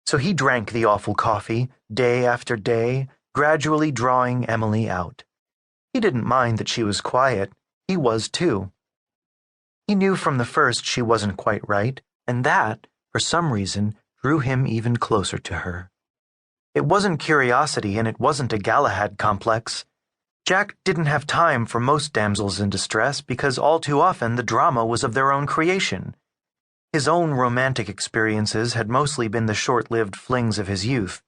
So he drank the awful coffee, day after day, gradually drawing Emily out. He didn't mind that she was quiet. He was too. He knew from the first she wasn't quite right, and that, for some reason, drew him even closer to her. It wasn't curiosity, and it wasn't a Galahad complex. Jack didn't have time for most damsels in distress because all too often the drama was of their own creation. His own romantic experiences had mostly been the short-lived flings of his youth.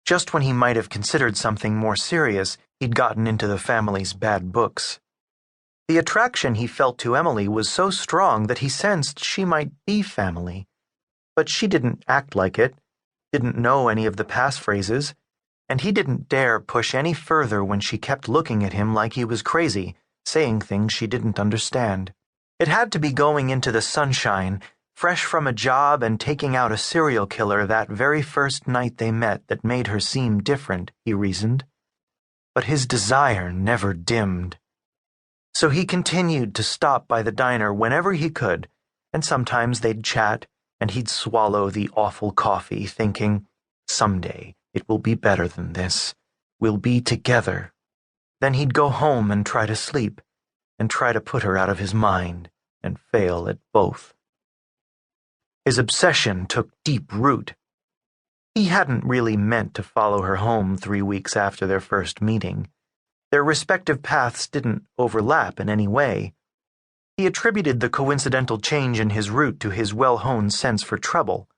Just when he might have considered something more serious, he'd gotten into the family's bad books. The attraction he felt to Emily was so strong that he sensed she might be family. But she didn't act like it, didn't know any of the passphrases, and he didn't dare push any further when she kept looking at him like he was crazy, saying things she didn't understand. It had to be going into the sunshine, fresh from a job and taking out a serial killer that very first night they met that made her seem different, he reasoned. But his desire never dimmed. So he continued to stop by the diner whenever he could, and sometimes they'd chat, and he'd swallow the awful coffee, thinking, someday it will be better than this. We'll be together. Then he'd go home and try to sleep, and try to put her out of his mind, and fail at both. His obsession took deep root. He hadn't really meant to follow her home 3 weeks after their first meeting. Their respective paths didn't overlap in any way. He attributed the coincidental change in his route to his well-honed sense for trouble,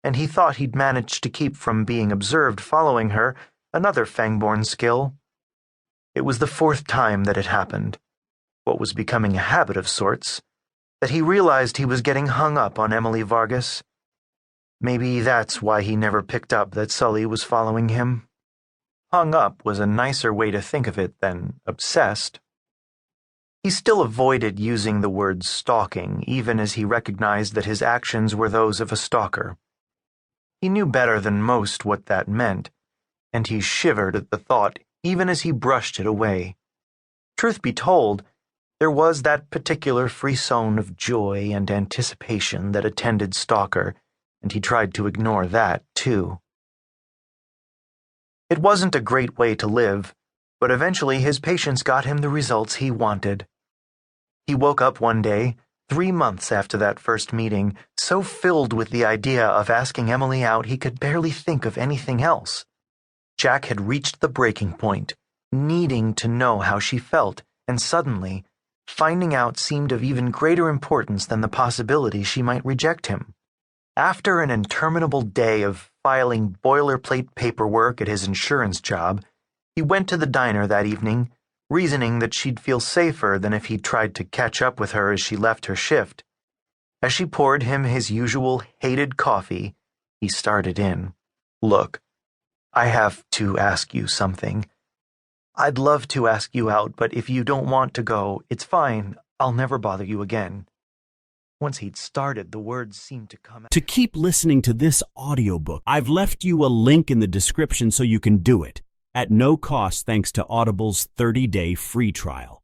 and he thought he'd managed to keep from being observed following her, another Fangborn skill. It was the 4th time that it happened, what was becoming a habit of sorts, that he realized he was getting hung up on Emily Vargas. Maybe that's why he never picked up that Sully was following him. Hung up was a nicer way to think of it than obsessed. He still avoided using the word stalking, even as he recognized that his actions were those of a stalker. He knew better than most what that meant, and he shivered at the thought even as he brushed it away. Truth be told, there was that particular frisson of joy and anticipation that attended Stalker, and he tried to ignore that, too. It wasn't a great way to live, but eventually his patience got him the results he wanted. He woke up one day, 3 months after that first meeting, so filled with the idea of asking Emily out he could barely think of anything else. Jack had reached the breaking point, needing to know how she felt, and suddenly, finding out seemed of even greater importance than the possibility she might reject him. After an interminable day of filing boilerplate paperwork at his insurance job, he went to the diner that evening, reasoning that she'd feel safer than if he'd tried to catch up with her as she left her shift. As she poured him his usual hated coffee, he started in. "Look, I have to ask you something. I'd love to ask you out, but if you don't want to go, it's fine. I'll never bother you again." Once he'd started, the words seemed to come out. To keep listening to this audiobook, I've left you a link in the description so you can do it, at no cost thanks to Audible's 30-day free trial.